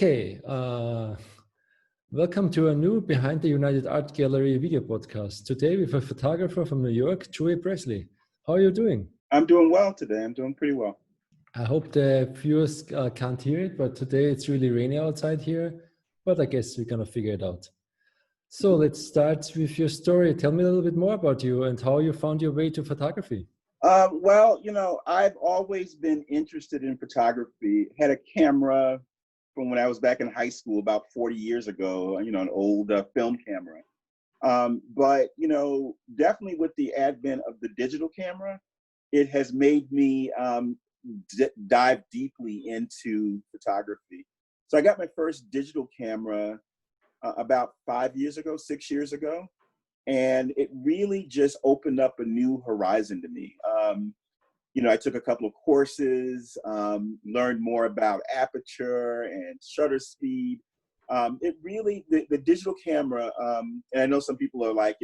Okay, welcome to a new Behind the United Art Gallery video podcast. Today with a photographer from New York, Joey Pressley. How are you doing? I'm doing well today. I'm doing pretty well. I hope the viewers can't hear it, but today it's really rainy outside here, but I guess we're gonna figure it out. So let's start with your story. Tell me a little bit more about you and how you found your way to photography. I've always been interested in photography. Had a camera from when I was back in high school about 40 years ago, an old film camera. Definitely with the advent of the digital camera, it has made me dive deeply into photography. So I got my first digital camera about 6 years ago. And it really just opened up a new horizon to me. I took a couple of courses, learned more about aperture and shutter speed. The digital camera, and I know some people are like,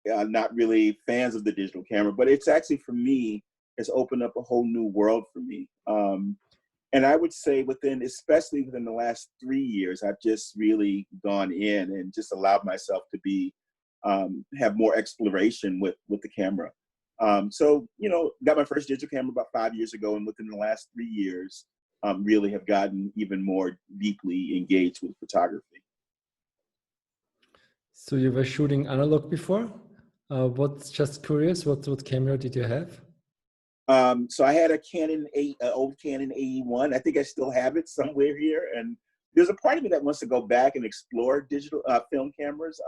not really fans of the digital camera, but it's actually, for me, has opened up a whole new world for me. And I would say especially within the last 3 years, I've just really gone in and just allowed myself to have more exploration with the camera. Got my first digital camera about 5 years ago, and within the last 3 years, really have gotten even more deeply engaged with photography. So you were shooting analog before? Just curious, what camera did you have? So I had a old Canon AE1. I think I still have it somewhere here. And there's a part of me that wants to go back and explore digital film cameras.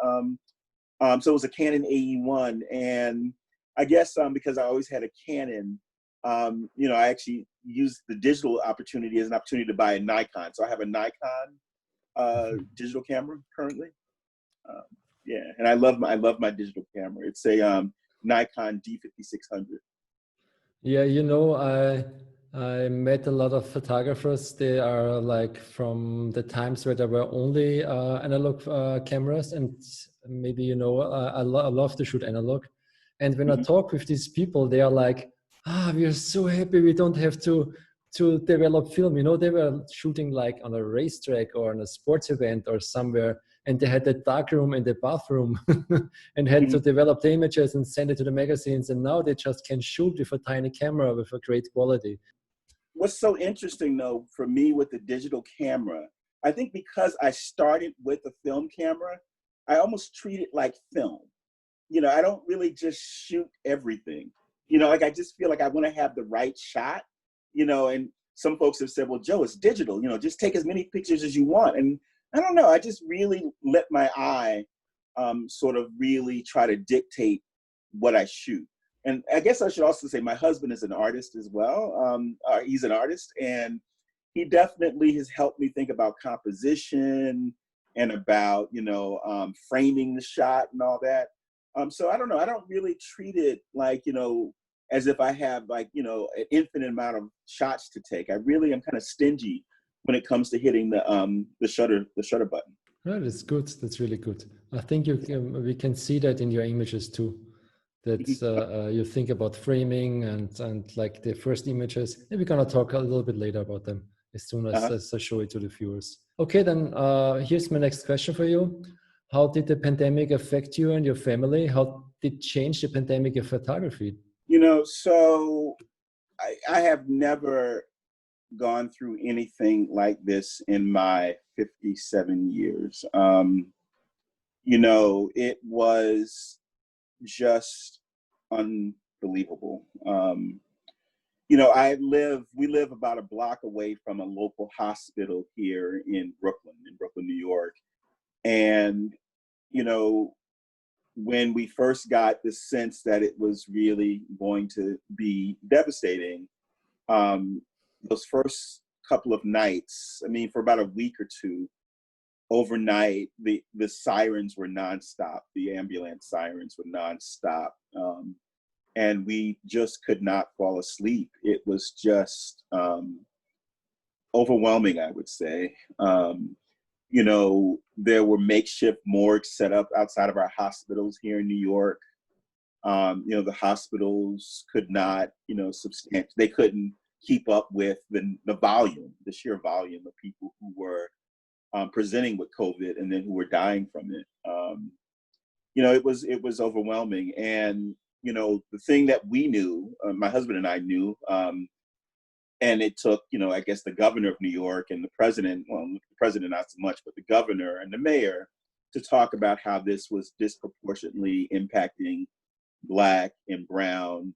So it was a Canon AE1, and I guess because I always had a Canon, I actually used the digital opportunity as an opportunity to buy a Nikon. So I have a Nikon digital camera currently. And I love my digital camera. It's a Nikon D5600. Yeah, I met a lot of photographers. They are like from the times where there were only analog cameras, and maybe I love to shoot analog. And when I talk with these people, they are like, we are so happy we don't have to develop film. They were shooting like on a racetrack or on a sports event or somewhere, and they had the dark room in the bathroom and had to develop the images and send it to the magazines. And now they just can shoot with a tiny camera with a great quality. What's so interesting, though, for me with the digital camera, I think because I started with a film camera, I almost treat it like film. I don't really just shoot everything. I just feel like I want to have the right shot, and some folks have said, well, Joe, it's digital, just take as many pictures as you want. And I don't know, I just really let my eye sort of really try to dictate what I shoot. And I guess I should also say my husband is an artist as well. He's an artist, and he definitely has helped me think about composition and about, framing the shot and all that. So I don't know, I don't really treat it like, as if I have like, an infinite amount of shots to take. I really am kind of stingy when it comes to hitting the shutter button. Right, that's good. That's really good. I think we can see that in your images too. That you think about framing and like the first images. And we're gonna talk a little bit later about them as soon as I show it to the viewers. Okay, then here's my next question for you. How did the pandemic affect you and your family? How did it change the pandemic of photography? So I have never gone through anything like this in my 57 years. It was just unbelievable. We live about a block away from a local hospital here in Brooklyn, New York. And, when we first got the sense that it was really going to be devastating, those first couple of nights, for about a week or two, overnight, the sirens were nonstop. The ambulance sirens were nonstop. And we just could not fall asleep. It was just overwhelming, I would say. There were makeshift morgues set up outside of our hospitals here in New York. The hospitals could not, they couldn't keep up with the volume, the sheer volume of people who were presenting with COVID and then who were dying from it. It was overwhelming. And, the thing that we knew, my husband and I knew, and it took, I guess the governor of New York and the president, well, the president not so much, but the governor and the mayor to talk about how this was disproportionately impacting Black and brown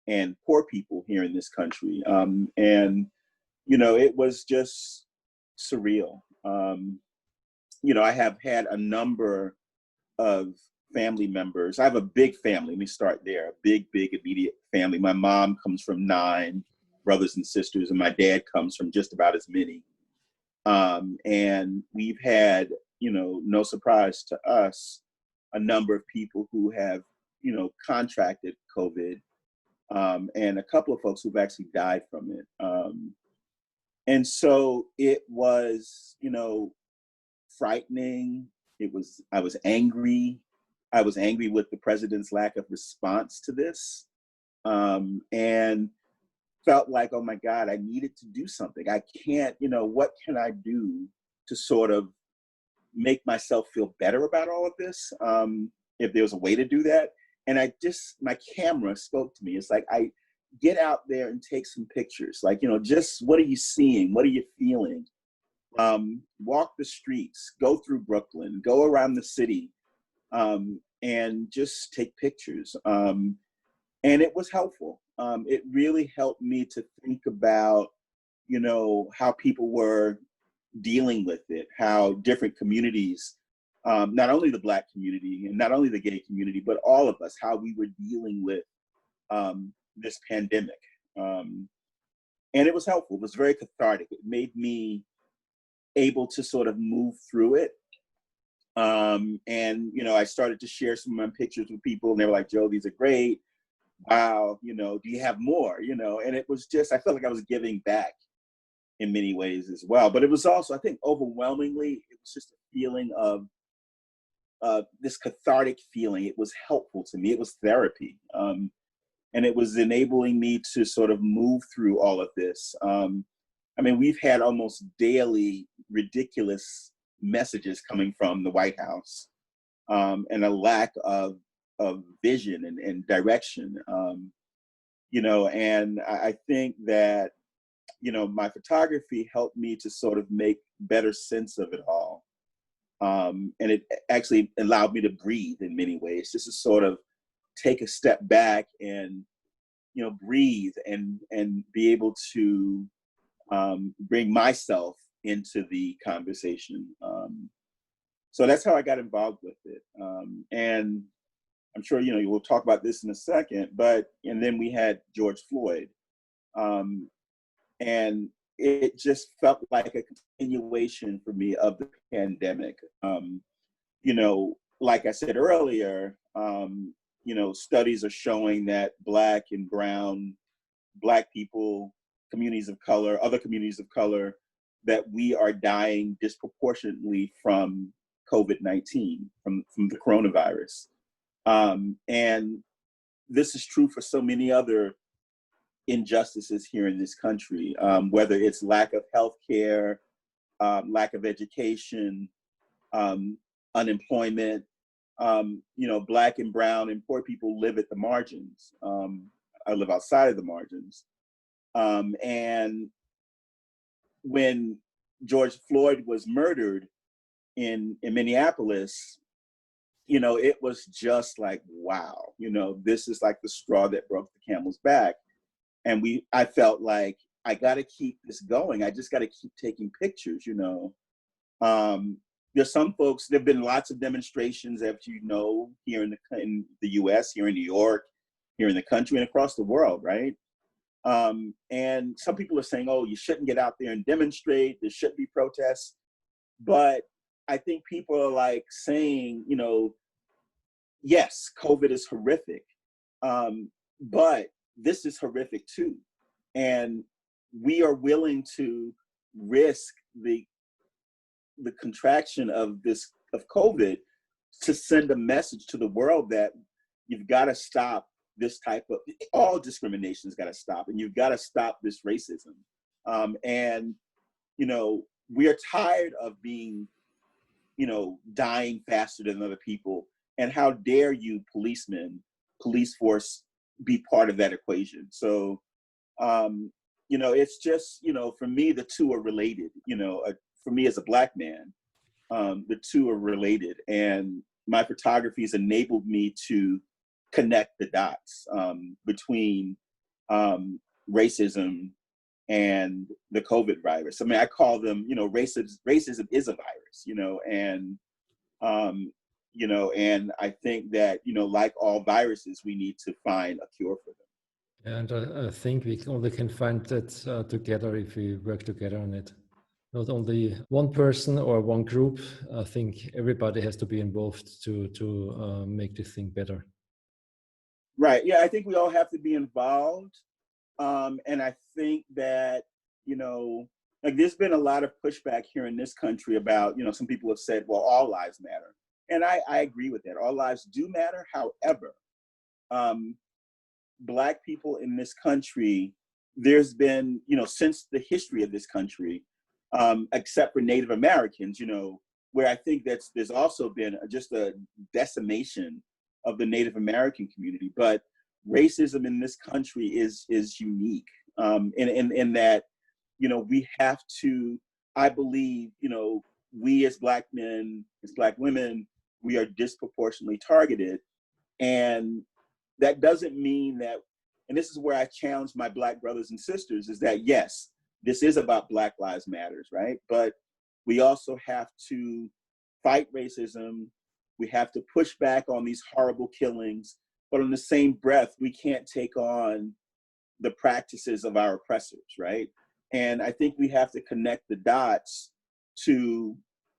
and poor people here in this country. It was just surreal. I have had a number of family members. I have a big family. Let me start there. A big immediate family. My mom comes from 9 brothers and sisters, and my dad comes from just about as many. And we've had, no surprise to us, a number of people who have, contracted COVID, and a couple of folks who've actually died from it. And so it was, frightening. I was angry. I was angry with the president's lack of response to this, and felt like, oh my God, I needed to do something. I can't, what can I do to sort of make myself feel better about all of this? If there was a way to do that. And my camera spoke to me. It's like, I get out there and take some pictures. Like, just what are you seeing? What are you feeling? Walk the streets, go through Brooklyn, go around the city, and just take pictures. And it was helpful. It really helped me to think about, how people were dealing with it, how different communities, not only the Black community and not only the gay community, but all of us, how we were dealing with this pandemic. And it was helpful. It was very cathartic. It made me able to sort of move through it. And, I started to share some of my pictures with people, and they were like, Joe, these are great. Wow, do you have more? And it was just, I felt like I was giving back in many ways as well. But it was also, I think, overwhelmingly, it was just a feeling of this cathartic feeling. It was helpful to me. It was therapy. And it was enabling me to sort of move through all of this. We've had almost daily ridiculous messages coming from the White House, and a lack of vision and direction. And I think that, my photography helped me to sort of make better sense of it all. And it actually allowed me to breathe in many ways, just to sort of take a step back and, breathe and be able to bring myself into the conversation. So that's how I got involved with it. And I'm sure, we'll talk about this in a second, and then we had George Floyd. And it just felt like a continuation for me of the pandemic. Like I said earlier, studies are showing that Black and brown, Black people, communities of color, other communities of color, that we are dying disproportionately from COVID-19, from the coronavirus. And this is true for so many other injustices here in this country, whether it's lack of health care, lack of education, unemployment. Black and brown and poor people live at the margins. I live outside of the margins. And when George Floyd was murdered in Minneapolis, it was just like, wow, this is like the straw that broke the camel's back. And I felt like, I got to keep this going. I just got to keep taking pictures, There's some folks, there've been lots of demonstrations, as here in the US, here in New York, here in the country, and across the world, right? And some people are saying, oh, you shouldn't get out there and demonstrate, there should be protests. But I think people are like saying, yes, COVID is horrific, but this is horrific too. And we are willing to risk the contraction of COVID to send a message to the world that you've got to stop this type of, all discrimination's got to stop, and you've got to stop this racism. And, you know, we are tired of being, you know, dying faster than other people. And how dare you, policemen, police force, be part of that equation? So, you know, it's just, you know, for me, the two are related. You know, for me as a Black man, the two are related. And my photography has enabled me to connect the dots between racism and the COVID virus. I mean, I call them, you know, racism is a virus, you know, and, you know, and I think that, you know, like all viruses, we need to find a cure for them. And I think we only can find that together if we work together on it. Not only one person or one group. I think everybody has to be involved to make this thing better. Right. Yeah, I think we all have to be involved. And I think that, you know, like there's been a lot of pushback here in this country about, you know, some people have said, well, all lives matter. And I agree with that. All lives do matter. However, Black people in this country, there's been, you know, since the history of this country, except for Native Americans, you know, where I think there's also been just a decimation of the Native American community. But racism in this country is unique in that, you know, we have to, I believe, you know, we as Black men, as Black women, we are disproportionately targeted. And that doesn't mean that, and this is where I challenge my Black brothers and sisters, is that yes, this is about Black Lives Matters, right? But we also have to fight racism. We have to push back on these horrible killings. But in the same breath, we can't take on the practices of our oppressors, right? And I think we have to connect the dots to,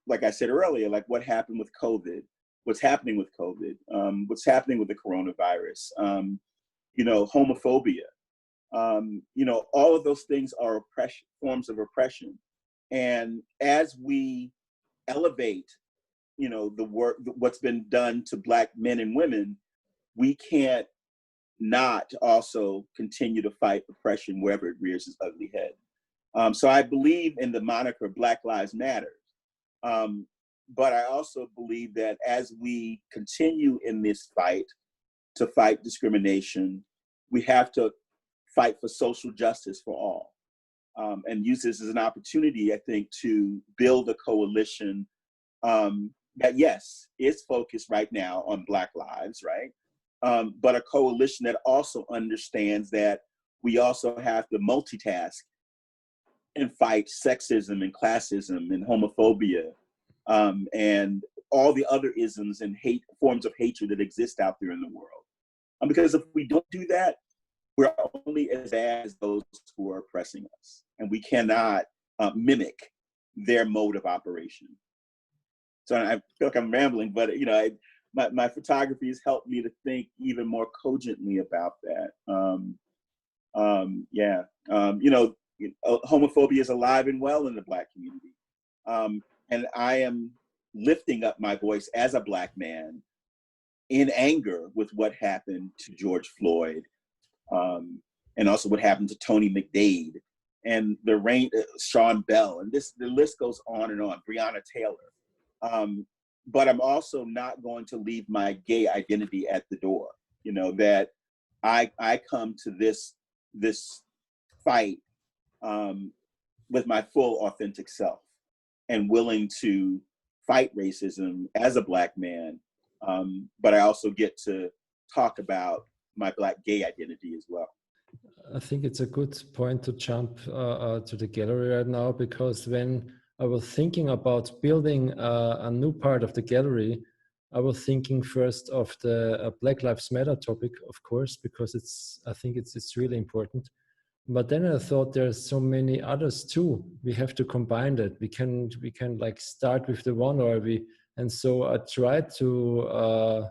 like I said earlier, like what happened with COVID, what's happening with COVID, what's happening with the coronavirus, you know, homophobia. You know, all of those things are oppression, forms of oppression. And as we elevate, you know, the work, what's been done to Black men and women, we can't not also continue to fight oppression wherever it rears its ugly head. So I believe in the moniker Black Lives Matter. But I also believe that as we continue in this fight to fight discrimination, we have to fight for social justice for all, and use this as an opportunity, I think, to build a coalition that, yes, is focused right now on Black lives, right? But a coalition that also understands that we also have to multitask and fight sexism and classism and homophobia, and all the other isms and forms of hatred that exist out there in the world. Because if we don't do that, we're only as bad as those who are oppressing us, and we cannot mimic their mode of operation. So I feel like I'm rambling, but you know, my photography has helped me to think even more cogently about that. You know, homophobia is alive and well in the Black community, and I am lifting up my voice as a Black man in anger with what happened to George Floyd, and also what happened to Tony McDade, and Sean Bell, and the list goes on and on, Breonna Taylor. But I'm also not going to leave my gay identity at the door. You know, that I come to this fight with my full authentic self, and willing to fight racism as a Black man. But I also get to talk about my Black gay identity as well. I think it's a good point to jump to the gallery right now, because when I was thinking about building a new part of the gallery, I was thinking first of the Black Lives Matter topic, of course, because I think it's really important. But then I thought there's so many others too. We have to combine that. We can like start with the one, and so I tried to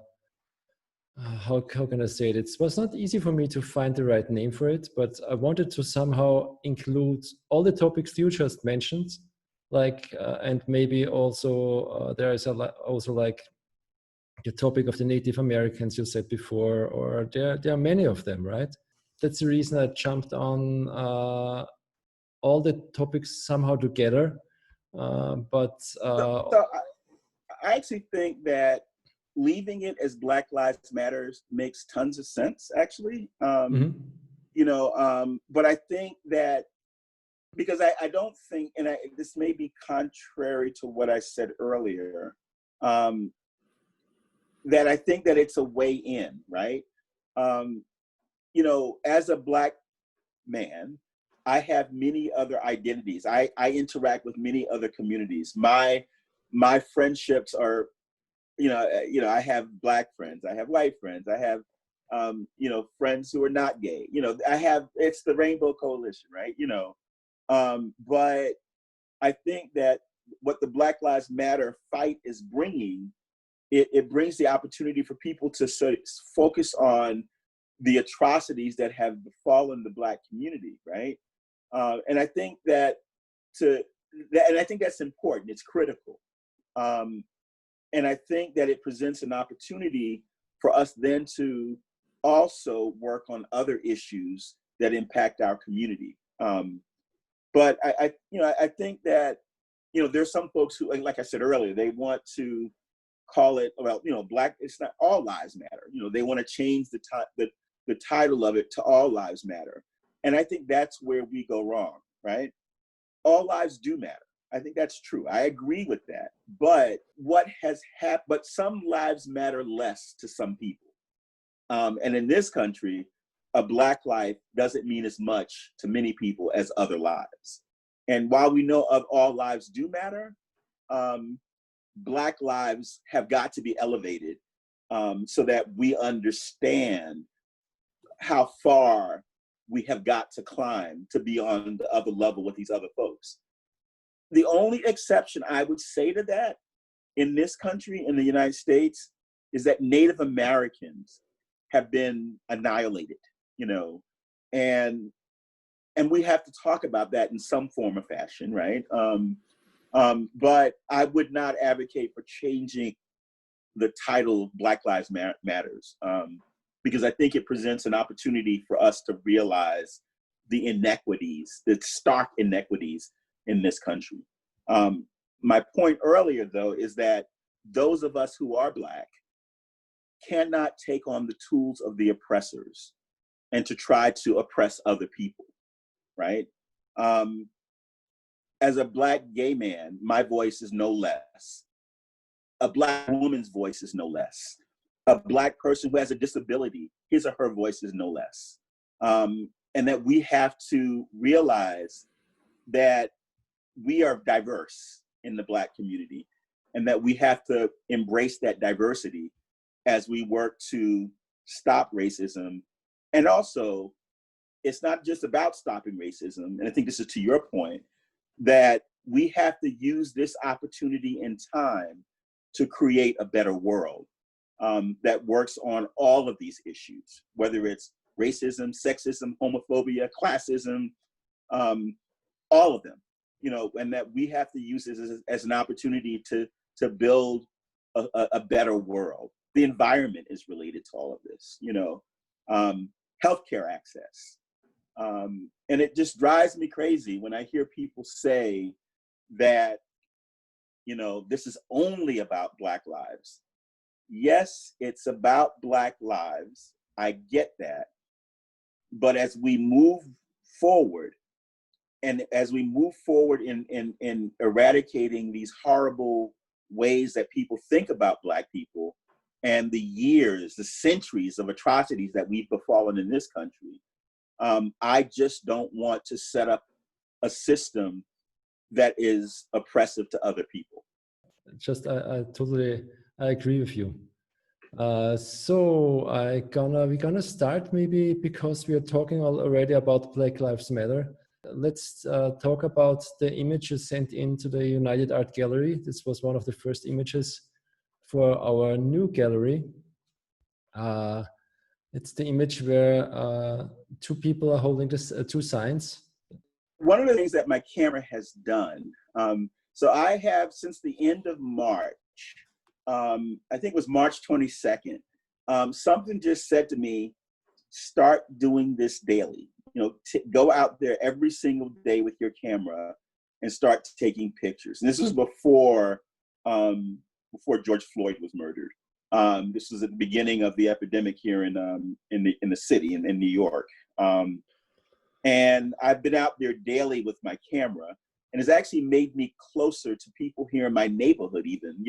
how can I say it? It was not easy for me to find the right name for it, but I wanted to somehow include all the topics you just mentioned, like and maybe also there is also like the topic of the Native Americans you said before, or there are many of them, right? That's the reason I jumped on all the topics somehow together. I actually think that leaving it as Black Lives Matters makes tons of sense, actually. But I think that, because I don't think, and this may be contrary to what I said earlier, that I think that it's a way in, right? As a Black man, I have many other identities. I interact with many other communities. My friendships are, I have Black friends, I have white friends, I have, friends who are not gay. It's the Rainbow Coalition, right? But I think that what the Black Lives Matter fight is bringing, it brings the opportunity for people to sort of focus on the atrocities that have befallen the Black community, right? And I think and I think that's important. It's critical. And I think that it presents an opportunity for us then to also work on other issues that impact our community. But I think that, there's some folks who, like I said earlier, they want to call it, Black, it's not All Lives Matter. They want to change the title of it to All Lives Matter. And I think that's where we go wrong, right? All lives do matter. I think that's true. I agree with that. But what has happened, but some lives matter less to some people. And in this country, a Black life doesn't mean as much to many people as other lives. And while we know of all lives do matter, Black lives have got to be elevated so that we understand how far we have got to climb to be on the other level with these other folks. The only exception I would say to that in this country, in the United States, is that Native Americans have been annihilated, and we have to talk about that in some form or fashion, right? But I would not advocate for changing the title Black Lives Matters, because I think it presents an opportunity for us to realize the inequities, the stark inequities in this country. My point earlier, though, is that those of us who are Black cannot take on the tools of the oppressors and to try to oppress other people, right? As a Black gay man, my voice is no less. A Black woman's voice is no less. A Black person who has a disability, his or her voice is no less. And that we have to realize that we are diverse in the Black community, and that we have to embrace that diversity as we work to stop racism. And also, it's not just about stopping racism, and I think this is to your point, that we have to use this opportunity in time to create a better world that works on all of these issues, whether it's racism, sexism, homophobia, classism, all of them, and that we have to use this as an opportunity to build a better world. The environment is related to all of this, healthcare access. And it just drives me crazy when I hear people say that, this is only about Black lives. Yes, it's about Black lives. I get that. But as we move forward, and as we move forward in eradicating these horrible ways that people think about Black people, and the years, the centuries of atrocities that we've befallen in this country, I just don't want to set up a system that is oppressive to other people. I totally agree with you. So we're gonna start, maybe because we are talking already about Black Lives Matter. Let's talk about the image you sent into the United Art Gallery. This was one of the first images for our new gallery. It's the image where two people are holding two signs. One of the things that my camera has done, so I have, since the end of March, I think it was March 22nd. Something just said to me, start doing this daily. Go out there every single day with your camera and start taking pictures. And this was before George Floyd was murdered. This was at the beginning of the epidemic here in the city in New York. And I've been out there daily with my camera, and it's actually made me closer to people here in my neighborhood. Even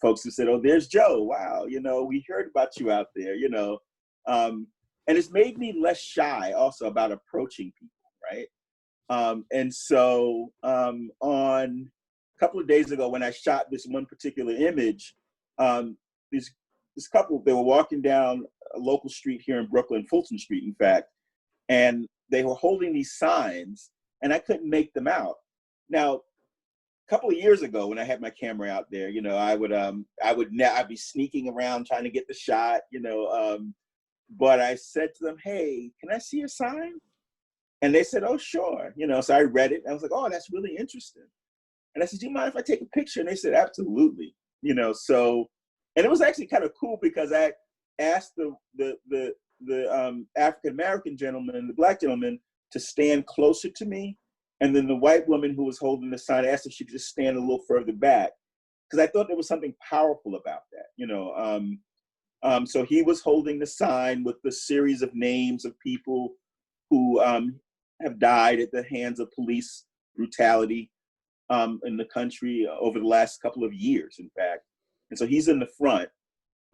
folks who said, "Oh, there's Joe. Wow, we heard about you out there." And it's made me less shy also about approaching people, right? And so on a couple of days ago, when I shot this one particular image, this couple, they were walking down a local street here in Brooklyn, Fulton Street, in fact, and they were holding these signs, and I couldn't make them out. Now, a couple of years ago, when I had my camera out there, I'd be sneaking around trying to get the shot, but I said to them, "Hey, can I see a sign?" And they said, "Oh, sure." So I read it, and I was like, "Oh, that's really interesting." And I said, "Do you mind if I take a picture?" And they said, "Absolutely." And it was actually kind of cool because I asked the African American gentleman and the Black gentleman to stand closer to me, and then the white woman who was holding the sign, I asked if she could just stand a little further back, because I thought there was something powerful about that. So he was holding the sign with the series of names of people who have died at the hands of police brutality in the country over the last couple of years, in fact. And so he's in the front.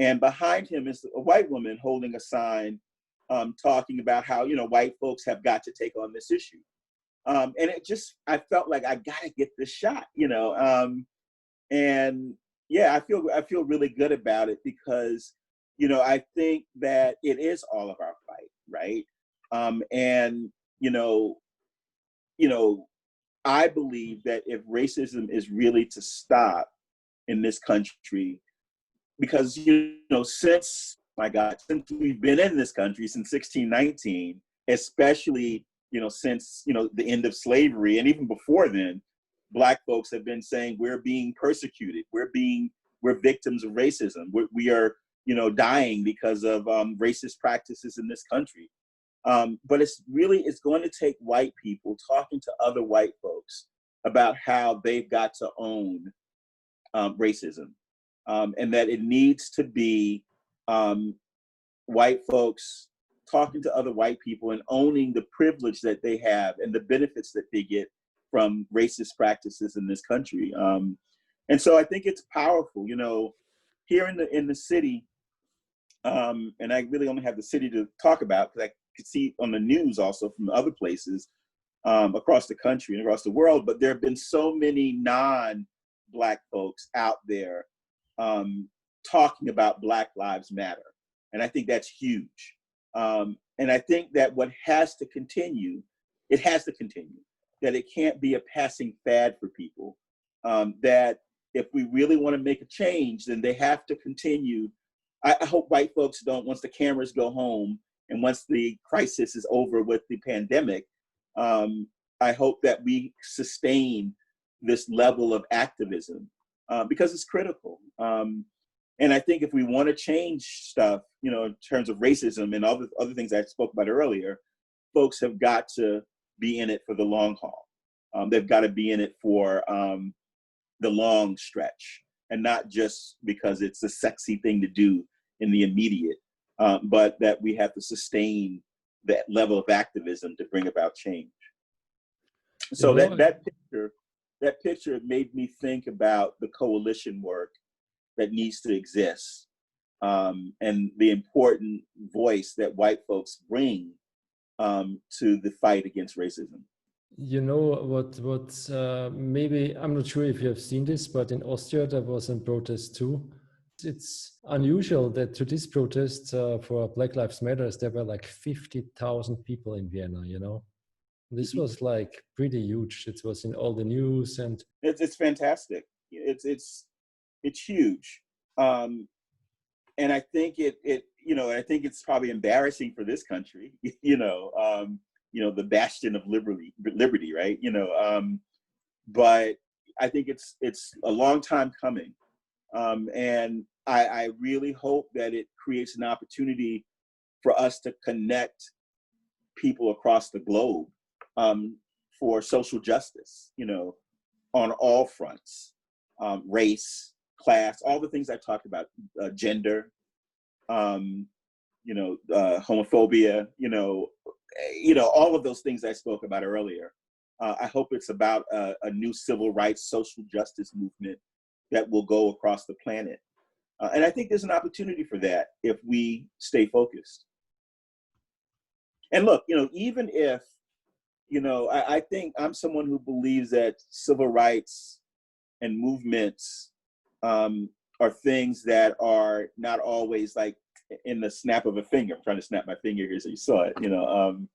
And behind him is a white woman holding a sign talking about how, white folks have got to take on this issue. And I felt like I got to get this shot, and yeah, I feel really good about it because, I think that it is all of our fight, right? And, I believe that if racism is really to stop in this country, because, since we've been in this country since 1619, especially, since, the end of slavery, and even before then, Black folks have been saying we're being persecuted, we're victims of racism, we are, dying because of racist practices in this country. But it's going to take white people talking to other white folks about how they've got to own racism, and that it needs to be white folks talking to other white people and owning the privilege that they have and the benefits that they get from racist practices in this country. And so I think it's powerful, here in the city, and I really only have the city to talk about because I could see on the news also from other places across the country and across the world, but there have been so many non-Black folks out there talking about Black Lives Matter. And I think that's huge. And I think that what has to continue, that it can't be a passing fad for people, that if we really want to make a change, then they have to continue. I hope white folks don't, once the cameras go home and once the crisis is over with the pandemic, I hope that we sustain this level of activism because it's critical. And I think if we want to change stuff, in terms of racism and other things I spoke about earlier, folks have got to be in it for the long haul. They've got to be in it for the long stretch, and not just because it's a sexy thing to do in the immediate, but that we have to sustain that level of activism to bring about change. So that picture made me think about the coalition work that needs to exist, and the important voice that white folks bring to the fight against racism. Maybe, I'm not sure if you have seen this, but in Austria there was a protest too. It's unusual that to this protest for Black Lives Matter, there were like 50,000 people in Vienna, This was like pretty huge. It was in all the news, and it's fantastic. It's huge. And I think I think it's probably embarrassing for this country, the bastion of liberty, right? But I think it's a long time coming. And I really hope that it creates an opportunity for us to connect people across the globe for social justice, on all fronts, race, class, all the things I talked about, gender, homophobia, all of those things I spoke about earlier. I hope it's about a new civil rights, social justice movement that will go across the planet. And I think there's an opportunity for that if we stay focused. And look, even if, I think I'm someone who believes that civil rights and movements are things that are not always like in the snap of a finger. I'm trying to snap my finger here so you saw it, that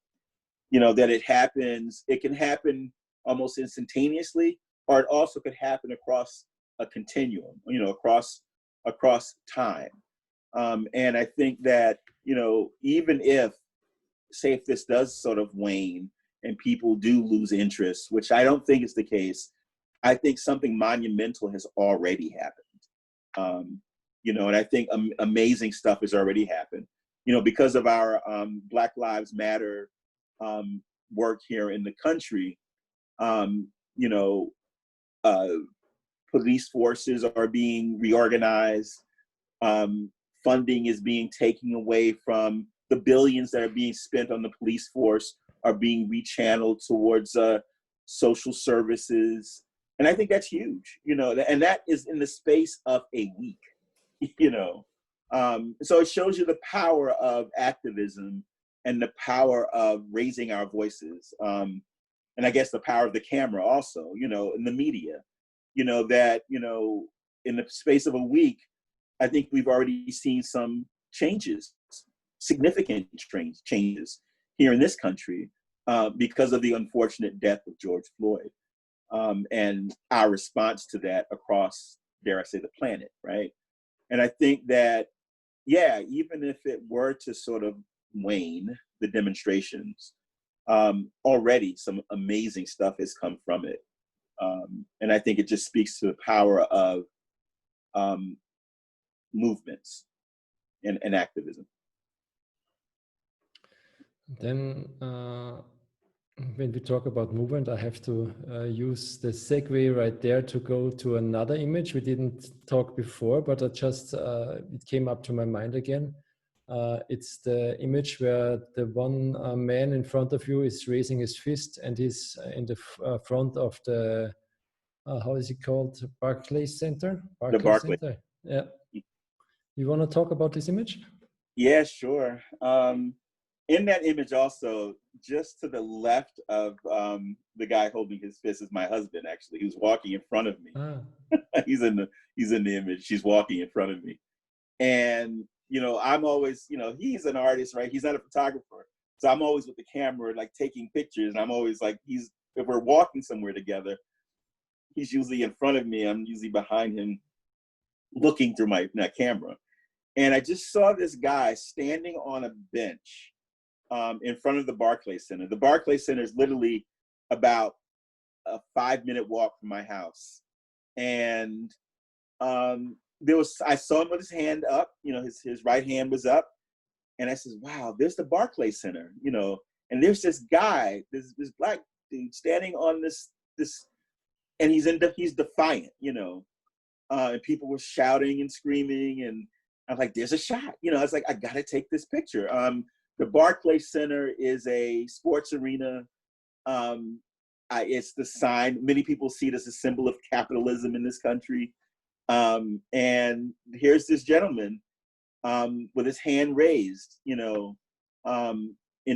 it can happen almost instantaneously, or it also could happen across a continuum, across time. And I think that, even if this does sort of wane and people do lose interest, which I don't think is the case, I think something monumental has already happened. And I think amazing stuff has already happened, because of our Black Lives Matter work here in the country. Police forces are being reorganized. Funding is being taken away from the billions that are being spent on the police force are being rechanneled towards social services. And I think that's huge, and that is in the space of a week, So it shows you the power of activism and the power of raising our voices. And I guess the power of the camera also, in the media, that, in the space of a week, I think we've already seen some changes, significant changes here in this country because of the unfortunate death of George Floyd and our response to that across, dare I say, the planet, right? And I think that, even if it were to sort of wane, the demonstrations, already some amazing stuff has come from it. And I think it just speaks to the power of movements and activism. Then when we talk about movement, I have to use the segue right there to go to another image we didn't talk before, but it came up to my mind again. It's the image where the one man in front of you is raising his fist and he's in the front of the, how is it called? Barclays Center? The Barclays. Center. Yeah. You want to talk about this image? Yeah, sure. In that image also, just to the left of the guy holding his fist is my husband, actually. He was walking in front of me. He's in the image. She's walking in front of me. And, I'm always, he's an artist, right? He's not a photographer. So I'm always with the camera, like taking pictures. And I'm always like, if we're walking somewhere together, he's usually in front of me. I'm usually behind him looking through my camera. And I just saw this guy standing on a bench in front of the Barclays Center. The Barclays Center is literally about a 5-minute walk from my house. And I saw him with his hand up, his right hand was up. And I said, wow, there's the Barclays Center, and there's this guy, this black dude standing on this, and he's defiant, and people were shouting and screaming, and I'm like, there's a shot, I was like, I gotta take this picture. The Barclays Center is a sports arena. It's the sign. Many people see it as a symbol of capitalism in this country. And here's this gentleman with his hand raised, in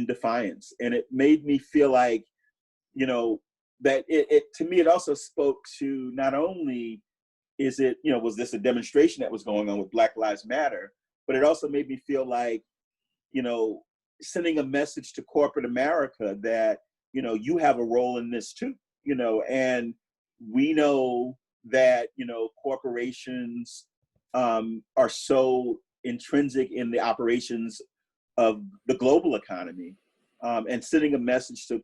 defiance. And it made me feel like, that it to me, it also spoke to not only was this a demonstration that was going on with Black Lives Matter, but it also made me feel like, sending a message to corporate America that, you have a role in this too, and we know that, corporations are so intrinsic in the operations of the global economy, and sending a message to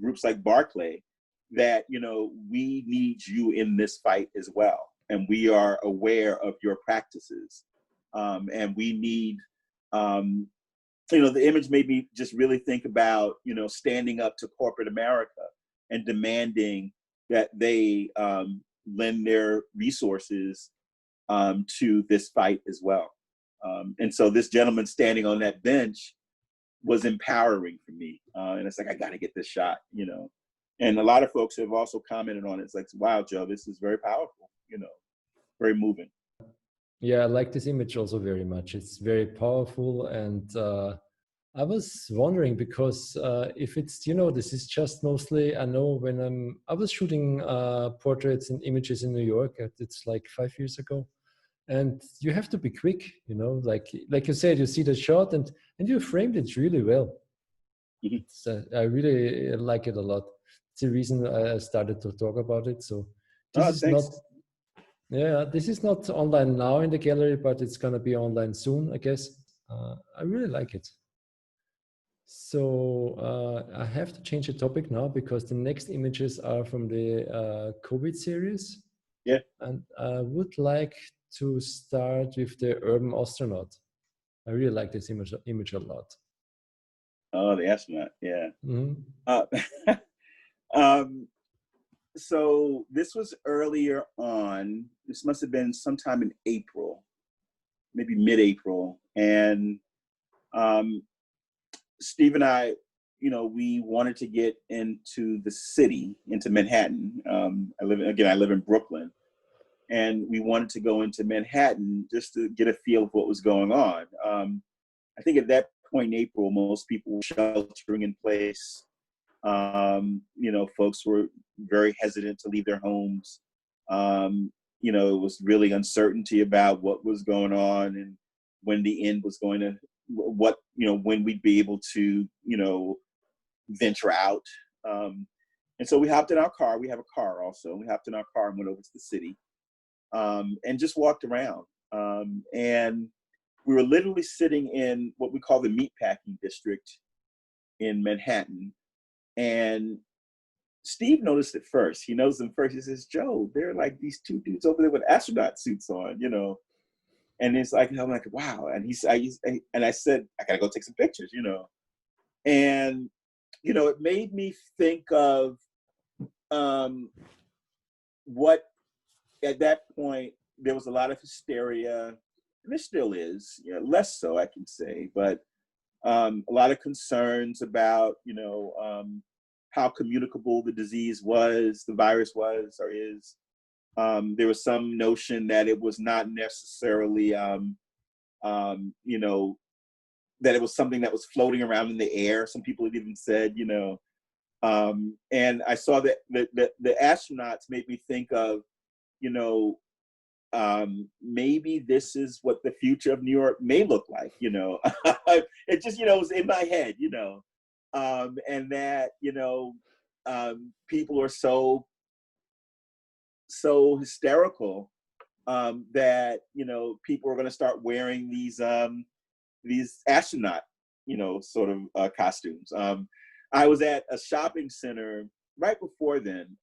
groups like Barclay that, we need you in this fight as well. and we are aware of your practices. And we need, the image made me just really think about, standing up to corporate America and demanding that they lend their resources to this fight as well. And so this gentleman standing on that bench was empowering for me. And it's like, I got to get this shot, And a lot of folks have also commented on it. It's like, wow, Joe, this is very powerful, very moving. Yeah, I like this image also very much. It's very powerful. And I was wondering because if it's, this is just mostly, I know I was shooting portraits and images in New York, it's like 5 years ago. And you have to be quick, like you said, you see the shot and you framed it really well. Mm-hmm. I really like it a lot. It's the reason I started to talk about it. So this is not online now in the gallery, but it's going to be online soon, I guess. I really like it. So I have to change the topic now because the next images are from the COVID series. Yeah. And I would like to start with the urban astronaut. I really like this image a lot. Oh, the astronaut, yeah. Mm-hmm. So this was earlier on. This must have been sometime in April, maybe mid-April. And Steve and I, we wanted to get into the city, into Manhattan. I live in Brooklyn. And we wanted to go into Manhattan just to get a feel of what was going on. I think at that point in April, most people were sheltering in place. Folks were very hesitant to leave their homes. It was really uncertainty about what was going on and when the end was going to, when we'd be able to, venture out. And so we hopped in our car. We have a car also. We hopped in our car and went over to the city. And just walked around. And we were literally sitting in what we call the meatpacking district in Manhattan. And Steve noticed it first. He knows them first. He says, Joe, there are like these two dudes over there with astronaut suits on, And it's like, I'm like, wow. And I said, I gotta go take some pictures, And, it made me think of what at that point, there was a lot of hysteria, and there still is, less so, I can say, but a lot of concerns about, how communicable the disease was, the virus was or is. There was some notion that it was not necessarily, that it was something that was floating around in the air. Some people had even said, and I saw that the astronauts made me think of, maybe this is what the future of New York may look like, It just, was in my head, and that, people are so hysterical that, people are going to start wearing these astronaut, sort of costumes. I was at a shopping center right before then,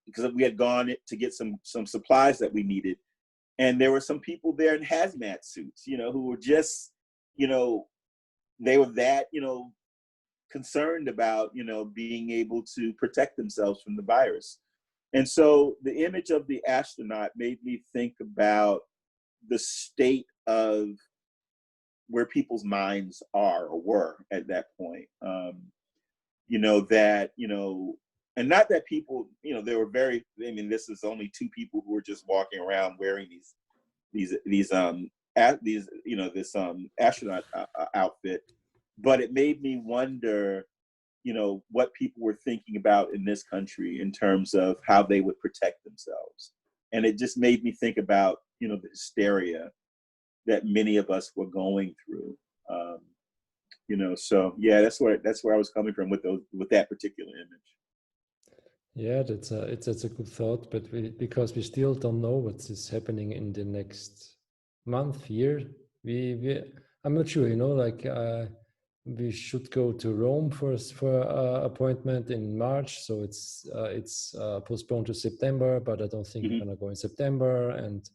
because we had gone to get some supplies that we needed. And there were some people there in hazmat suits, who were just, they were that, concerned about, being able to protect themselves from the virus. And so the image of the astronaut made me think about the state of where people's minds are or were at that point. And not that people, they were very, this is only two people who were just walking around wearing this astronaut outfit, but it made me wonder, what people were thinking about in this country in terms of how they would protect themselves. And it just made me think about, the hysteria that many of us were going through. So yeah, that's where I was coming from with that particular image. Yeah, that's a good thought, but because we still don't know what is happening in the next month, year, I'm not sure, we should go to Rome for appointment in March. So it's postponed to September, but I don't think we're Hmm. gonna go in September. And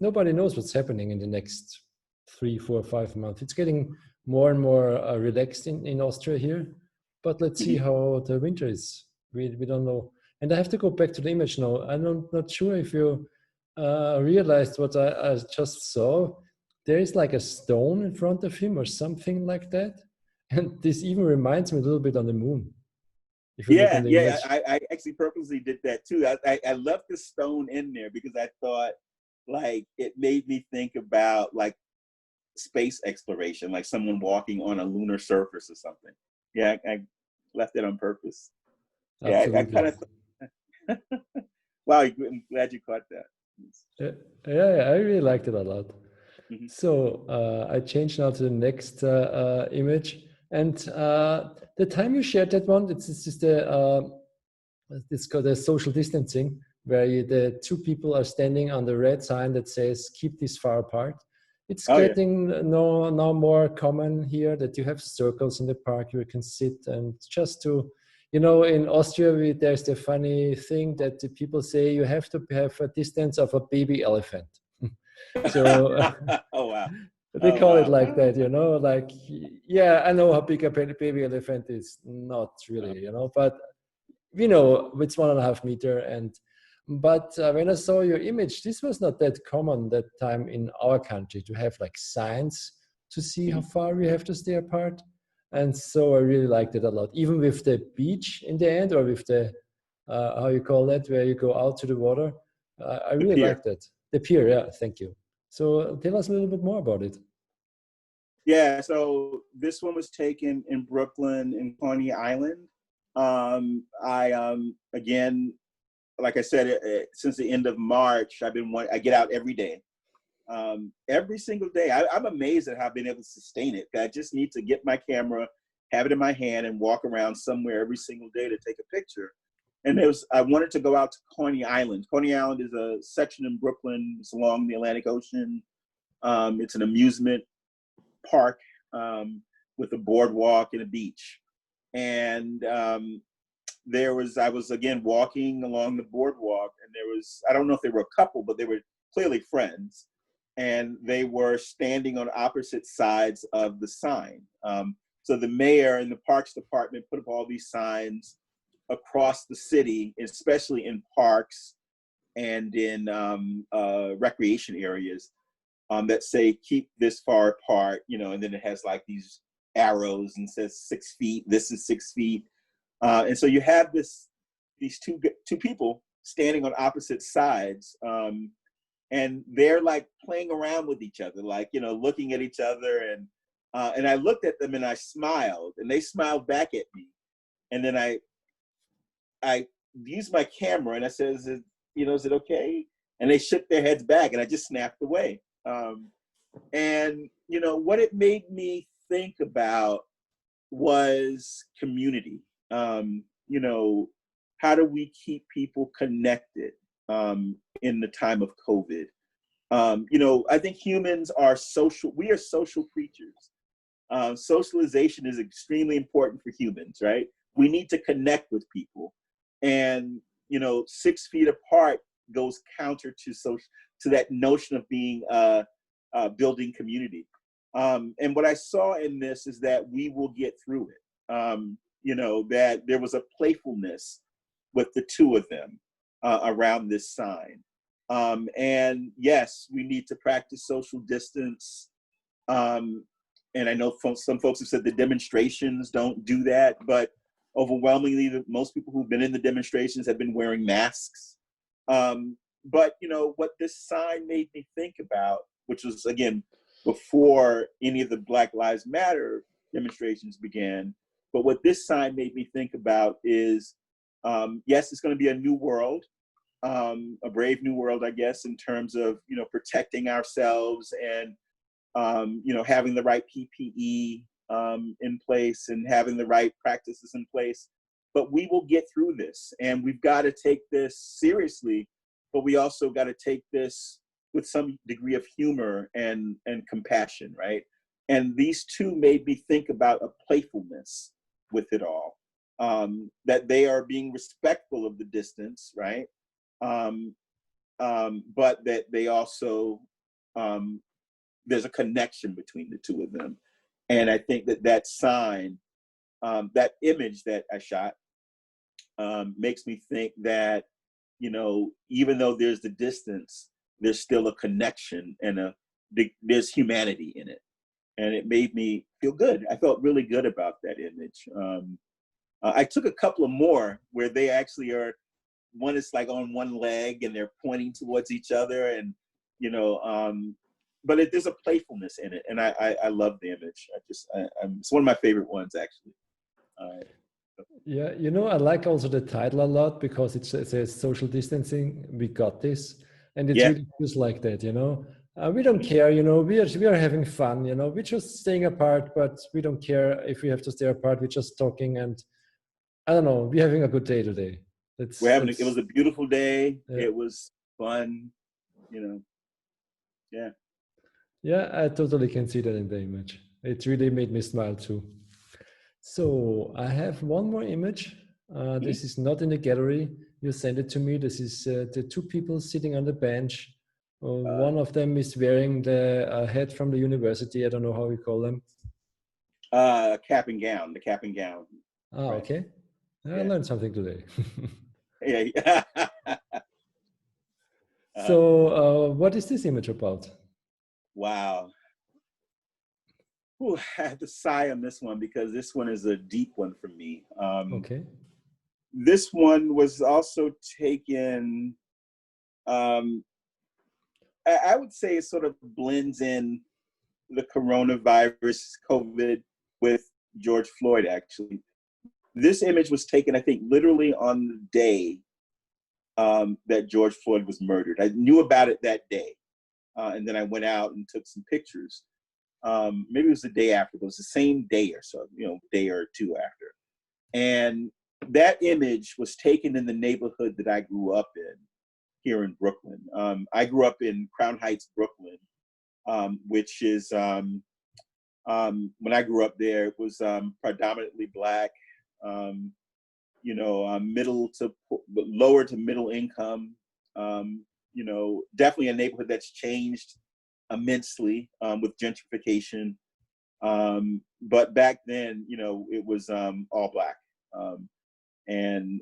nobody knows what's happening in the next 3, 4, 5 months. It's getting more and more relaxed in Austria here, but let's see Hmm. how the winter is. We don't know. And I have to go back to the image now. I'm not sure if you realized what I just saw. There is like a stone in front of him or something like that. And this even reminds me a little bit on the moon. If you look Yeah, on the yeah. image. I actually purposely did that too. I left the stone in there because I thought like it made me think about like space exploration, like someone walking on a lunar surface or something. Yeah, I left it on purpose. Yeah, I Absolutely. kind of. Wow, I'm glad you caught that. Yeah, yeah, I really liked it a lot. Mhm. So I change now to the next image. And the time you shared that one, it's just it's called the social distancing, where the two people are standing on the red sign that says "keep this far apart." It's Oh yeah. getting now more common here that you have circles in the park where you can sit and just to, in Austria there's the funny thing that the people say you have to have a distance of a baby elephant. So Oh wow. they Oh call it wow. like that, like, yeah, I know how big a baby elephant is. Not really, but it's 1.5 meter. But when I saw your image, this was not that common that time in our country to have like signs to see how Mhm. far we have to stay apart. And so I really liked it a lot, even with the beach in the end, or with the how you call that, where you go out to the water. I The really pier. liked it. The pier, yeah, thank you. So tell us a little bit more about it. Yeah, so this one was taken in Brooklyn in Coney Island. I again, like I said, since the end of March, I get out every single day. I'm amazed at how I've been able to sustain it. I just need to get my camera, have it in my hand, and walk around somewhere every single day to take a picture. And I wanted to go out to Coney Island. Coney Island is a section in Brooklyn. It's along the Atlantic Ocean. It's an amusement park with a boardwalk and a beach. And I was again walking along the boardwalk, and I don't know if they were a couple, but they were clearly friends. And they were standing on opposite sides of the sign. So the mayor and the parks department put up all these signs across the city, especially in parks and in recreation areas, that say keep this far apart, and then it has like these arrows and says 6 feet. This is 6 feet, and so you have these two people standing on opposite sides, and they're like playing around with each other, like looking at each other, and I looked at them and I smiled, and they smiled back at me, and then I used my camera and I said, is it okay? And they shook their heads back, and I just snapped away. And what it made me think about was community. You know, how do we keep people connected in the time of COVID? I think humans are social. We are social creatures. Socialization is extremely important for humans, right? We need to connect with people, and 6 feet apart goes counter to that notion of being building community. And what I saw in this is that we will get through it. That there was a playfulness with the two of them around this sign. And yes, we need to practice social distance. Um, and I know some folks have said the demonstrations don't do that, but overwhelmingly, most people who've been in the demonstrations have been wearing masks. But what this sign made me think about, which was again before any of the Black Lives Matter demonstrations began, but what this sign made me think about is, yes, it's going to be a new world, a brave new world, I guess, in terms of protecting ourselves and having the right PPE in place and having the right practices in place. But we will get through this, and we've got to take this seriously, but we also got to take this with some degree of humor and compassion, right? And these two made me think about a playfulness with it all, that they are being respectful of the distance, right? But that they also, there's a connection between the two of them. And I think that that sign, that image that I shot, makes me think that, you know, even though there's the distance, there's still a connection and there's humanity in it. And it made me feel good. I felt really good about that image. I took a couple of more where they actually are, one is like on one leg and they're pointing towards each other, and, you know, but there's a playfulness in it. And I love the image. It's one of my favorite ones, actually. Yeah, you know, I like also the title a lot because it says social distancing, we got this. And it Yeah, really feels like that, you know. We don't care, you know, we are having fun, you know, we're just staying apart, but we don't care if we have to stay apart, we're just talking, and I don't know, we're having a good day today. it was a beautiful day. Yeah. It was fun, you know, yeah. Yeah, I totally can see that in the image. It really made me smile too. So I have one more image. This is not in the gallery. You sent it to me. This is the two people sitting on the bench. One of them is wearing the hat from the university. I don't know how we call them. Cap and gown, the cap and gown. Ah, Right. okay. I Yeah. learned something today. Yeah. So what is this image about? Wow. Ooh, I have to sigh on this one because this one is a deep one for me. Okay. This one was also taken, I would say it sort of blends in the coronavirus, COVID, with George Floyd, actually. This image was taken, I think, literally on the day that George Floyd was murdered. I knew about it that day. And then I went out and took some pictures. Maybe it was the day after, but it was the same day or so, you know, day or two after. And that image was taken in the neighborhood that I grew up in here in Brooklyn. I grew up in Crown Heights, Brooklyn, which is, when I grew up there, it was predominantly Black, you know, lower to middle income, you know, definitely a neighborhood that's changed immensely with gentrification. But back then, you know, it was all Black. And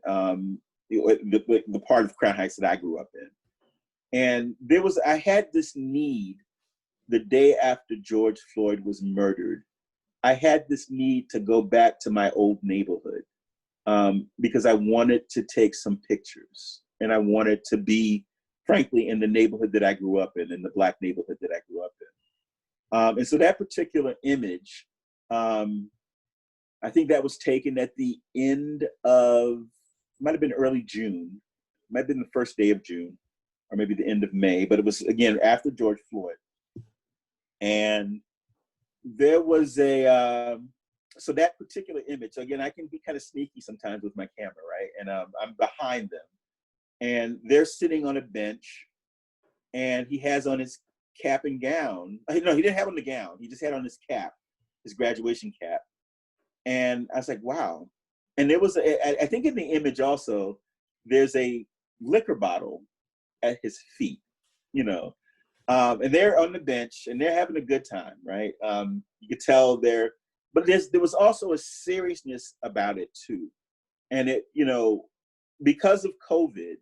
the part of Crown Heights that I grew up in. And I had this need the day after George Floyd was murdered. I had this need to go back to my old neighborhood because I wanted to take some pictures, and I wanted to be, frankly, in the neighborhood that I grew up in the Black neighborhood that I grew up in. And so that particular image, I think that was taken at the end of, might have been early June, might have been the first day of June, or maybe the end of May, but it was, again, after George Floyd. And there was so that particular image, again, I can be kind of sneaky sometimes with my camera, right? And I'm behind them. And they're sitting on a bench, and he has on his cap and gown. No, he didn't have on the gown. He just had on his cap, his graduation cap. And I was like, wow. And there was, I think in the image also, there's a liquor bottle at his feet, you know. And they're on the bench and they're having a good time, right? You could tell but there was also a seriousness about it too. And it, you know, because of COVID,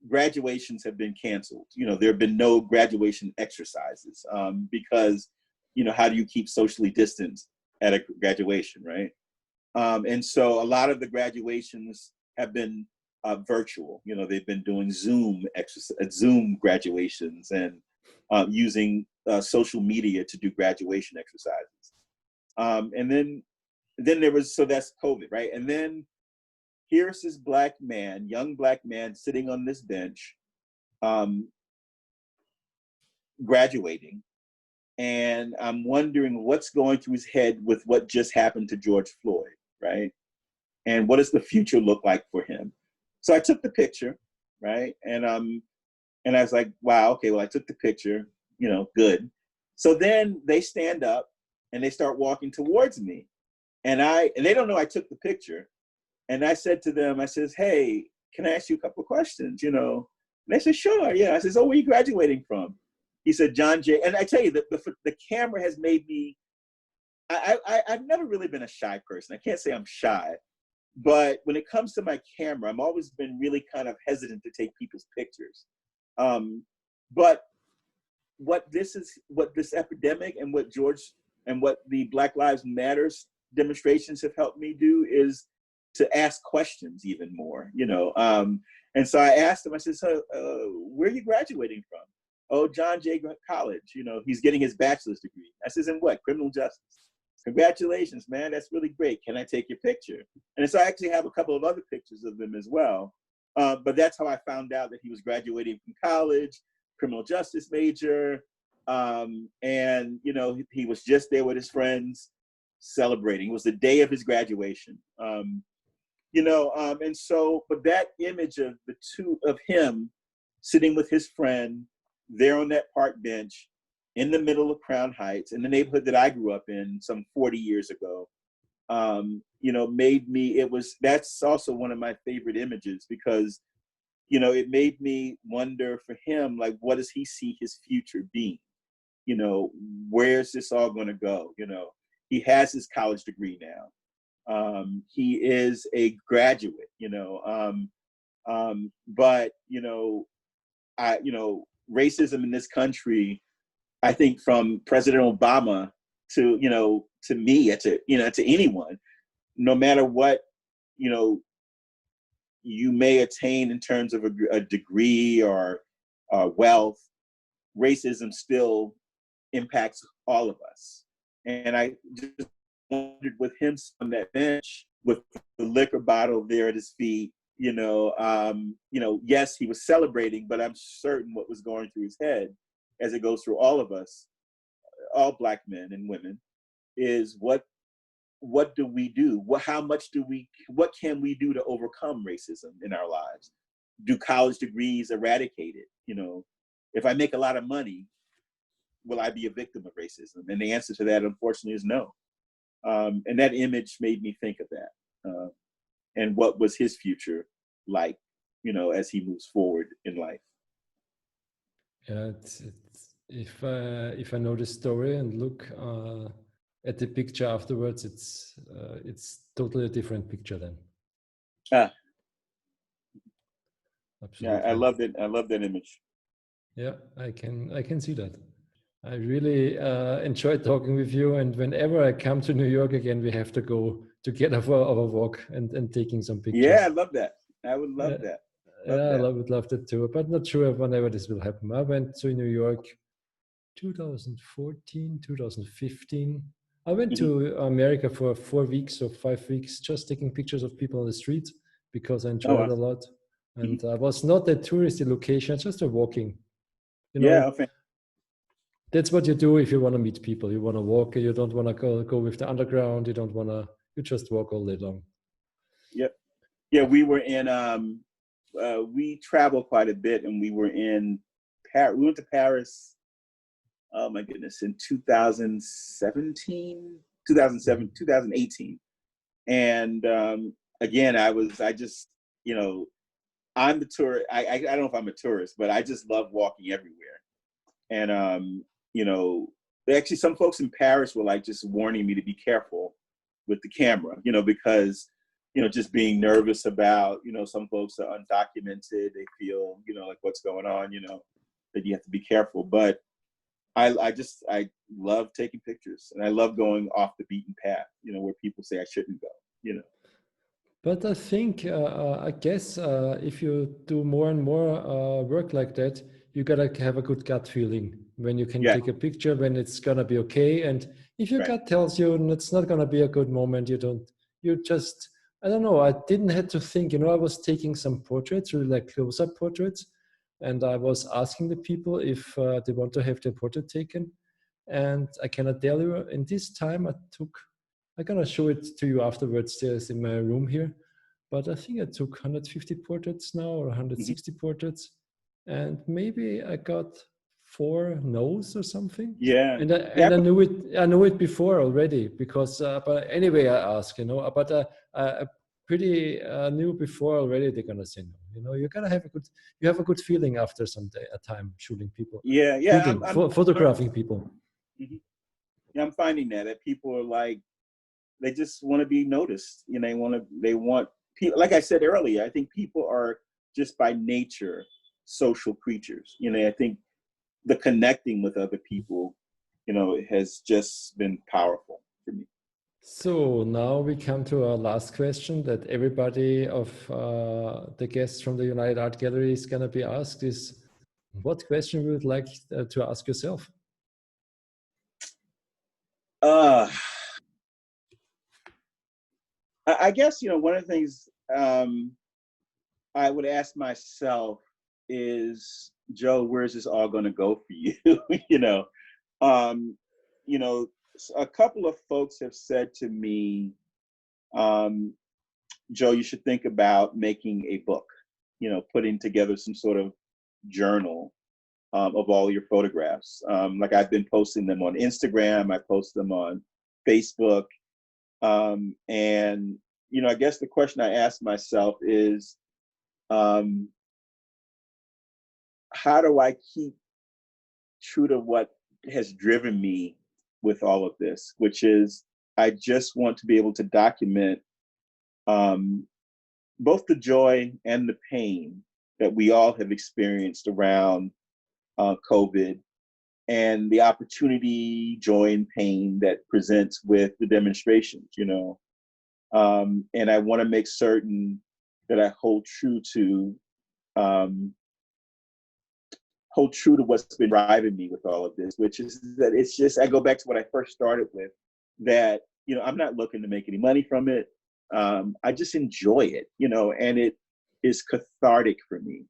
graduations have been canceled. You know, there have been no graduation exercises because, you know, how do you keep socially distanced at a graduation, right? And so a lot of the graduations have been virtual. You know, they've been doing Zoom graduations and using social media to do graduation exercises. And then there was, so that's COVID, right? And then here's this Black man, young Black man, sitting on this bench, graduating. And I'm wondering what's going through his head with what just happened to George Floyd, right? And what does the future look like for him? So I took the picture, right? And I was like, wow, okay, well, I took the picture, you know, good. So then they stand up and they start walking towards me. And they don't know I took the picture. And I said to them, I says, hey, can I ask you a couple of questions, you know? And they said, sure, yeah. I says, oh, where are you graduating from? He said, John Jay. And I tell you, the camera has made me, I've never really been a shy person. I can't say I'm shy. But when it comes to my camera, I've always been really kind of hesitant to take people's pictures. But what this epidemic and what the Black Lives Matters demonstrations have helped me do is to ask questions even more, you know. And so I asked him, I said, so where are you graduating from? Oh, John Jay College, you know, he's getting his bachelor's degree. I says, in what? Criminal justice. Congratulations, man, that's really great. Can I take your picture? And so I actually have a couple of other pictures of them as well. But that's how I found out that he was graduating from college, criminal justice major. And, you know, he was just there with his friends celebrating. It was the day of his graduation. You know, and so, but that image of the two of him sitting with his friend there on that park bench in the middle of Crown Heights, in the neighborhood that I grew up in some 40 years ago, you know, that's also one of my favorite images because, you know, it made me wonder for him, like, what does he see his future being? You know, where's this all going to go? You know, he has his college degree now. He is a graduate, you know, but, you know, racism in this country, I think from President Obama to, you know, to me, to anyone, no matter what, you know, you may attain in terms of a degree or wealth, racism still impacts all of us. And I just wondered with him on that bench with the liquor bottle there at his feet, you know, yes, he was celebrating, but I'm certain what was going through his head, as it goes through all of us, all Black men and women, is what do we do? What can we do to overcome racism in our lives? Do college degrees eradicate it? You know, if I make a lot of money, will I be a victim of racism? And the answer to that, unfortunately, is no. And that image made me think of that. And what was his future like, you know, as he moves forward in life? Yeah, if I know the story and look at the picture afterwards, it's totally a different picture then. Absolutely. Yeah, I love it. I love that image. Yeah, I can see that. I really enjoyed talking with you, and whenever I come to New York again, we have to go together for our walk and taking some pictures. Yeah, I love that. I would love that. I would love that too, but not sure whenever this will happen. I went to New York 2014, 2015. I went to America for 4 weeks or 5 weeks, just taking pictures of people on the street because I enjoyed it a lot. And I was not a touristy location, just a walking. You know, okay. That's what you do if you want to meet people. You want to walk. You don't want to go with the underground. You just walk all day long. Yep. Yeah, we were in, we traveled quite a bit, and we were in Paris. We went to Paris, oh my goodness, in 2018. And again, you know, I'm the tourist. I don't know if I'm a tourist, but I just love walking everywhere. And, you know, actually some folks in Paris were like just warning me to be careful with the camera, you know, because, you know, just being nervous about, you know, some folks are undocumented. They feel, you know, like what's going on, you know, that you have to be careful. But I love taking pictures, and I love going off the beaten path, you know, where people say I shouldn't go, you know. But I think, I guess, if you do more and more work like that, you gotta have a good gut feeling when you can take a picture, when it's gonna be okay. And if your gut tells you it's not gonna be a good moment, I don't know. I didn't have to think. You know, I was taking some portraits, really like close-up portraits, and I was asking the people if they want to have their portrait taken. And I cannot tell you, in this time I'm gonna show it to you afterwards. There's in my room here, but I think I took 150 portraits now or 160 portraits, and maybe I got 4 no's or something. Yeah. And Yeah. I knew it before already because, but anyway, I ask, but I pretty knew before already they're gonna say no. You gotta have a good feeling after a time shooting people, Yeah. Yeah. photographing people. Mhm. Yeah, I'm finding that people are like, they just want to be noticed. They want people. Like I said earlier, I think people are just by nature social creatures. I think the connecting with other people, has just been powerful for me. So now we come to our last question that everybody of the guests from the United Art Gallery is going to be asked is, what question you would like to ask yourself? I guess, one of the things I would ask myself is, Joe, where's this all going to go for you? Um, a couple of folks have said to me, Joe, you should think about making a book, putting together some sort of journal of all your photographs. Like I've been posting them on Instagram, I post them on Facebook. And, I guess the question I ask myself is, how do I keep true to what has driven me with all of this, which is I just want to be able to document both the joy and the pain that we all have experienced around COVID, and the opportunity, joy, and pain that presents with the demonstrations, and I want to make certain that I hold true to what's been driving me with all of this, which is that it's just, I go back to what I first started with, that, I'm not looking to make any money from it. I just enjoy it, and it is cathartic for me.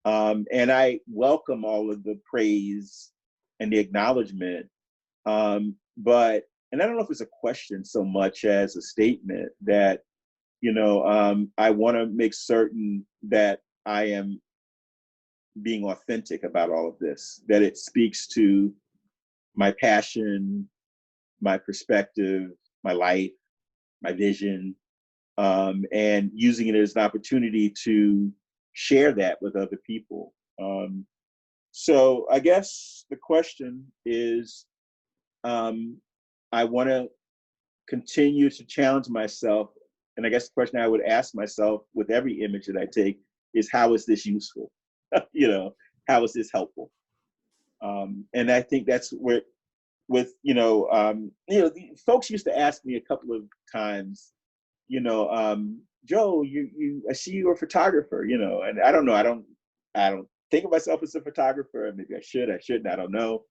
And I welcome all of the praise and the acknowledgement. But, and I don't know if it's a question so much as a statement that, I want to make certain that I am being authentic about all of this, that it speaks to my passion, my perspective, my life, my vision, and using it as an opportunity to share that with other people. So I guess the question is, I want to continue to challenge myself. And I guess the question I would ask myself with every image that I take is, how is this useful? How is this helpful? And I think that's where, with, folks used to ask me a couple of times, Joe, I see you're a photographer, and I don't know, I don't think of myself as a photographer. Maybe I shouldn't, I don't know.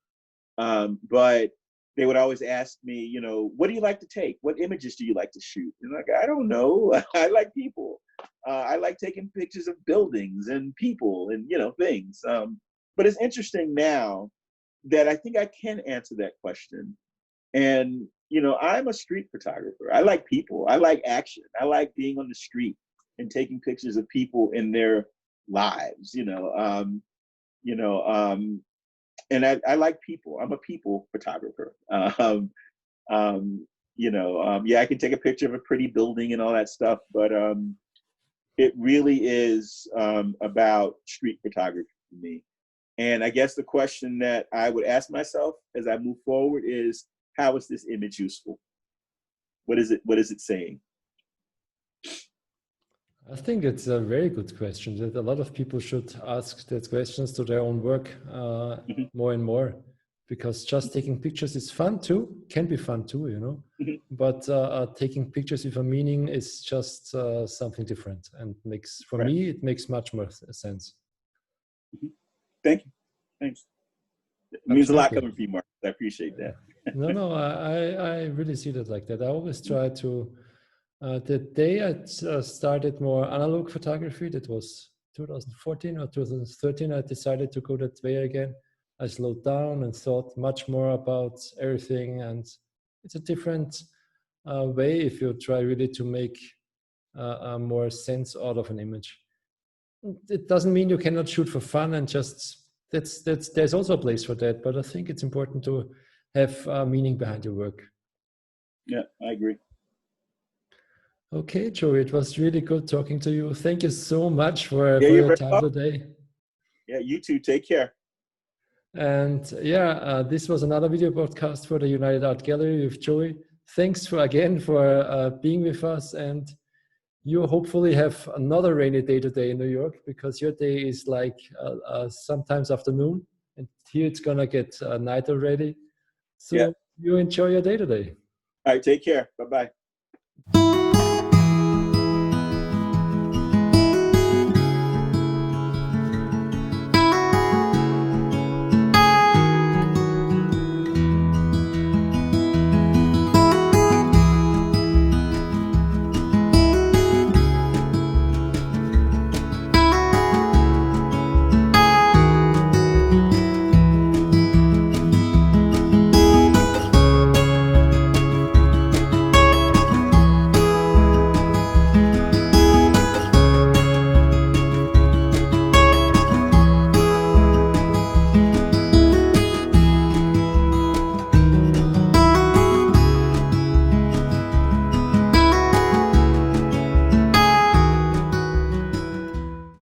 But they would always ask me, what do you like to take? What images do you like to shoot? And like, I don't know. I like people. I like taking pictures of buildings and people and, things. But it's interesting now that I think I can answer that question. And, I'm a street photographer. I like people. I like action. I like being on the street and taking pictures of people in their lives, and I like people. I'm a people photographer. Yeah, I can take a picture of a pretty building and all that stuff, but it really is about street photography for me. And I guess the question that I would ask myself as I move forward is, how is this image useful? What is it saying? I think it's a very good question that a lot of people should ask that questions to their own work more and more, because just taking pictures is fun too, can be fun too, but taking pictures with a meaning is just something different, and for me, it makes much more sense. Thank you. Thanks. It means a lot coming from you, Mark. I appreciate that. No, I really see that like that. I always try to, the day I started more analog photography, that was 2014 or 2013, I decided to go that way again. I slowed down and thought much more about everything, and it's a different way if you try really to make more sense out of an image. It doesn't mean you cannot shoot for fun and just there's also a place for that, but I think it's important to have meaning behind your work. Yeah, I agree. Okay, Joey, it was really good talking to you. Thank you so much for You're your very time welcome. today. Yeah, you too. Take care. And yeah, this was another video podcast for the United Art Gallery with Joey. Thanks for being with us, and you hopefully have another rainy day today in New York, because your day is like sometimes afternoon, and here it's gonna get night already. Yeah. So you enjoy your day today. All right, take care. Bye-bye.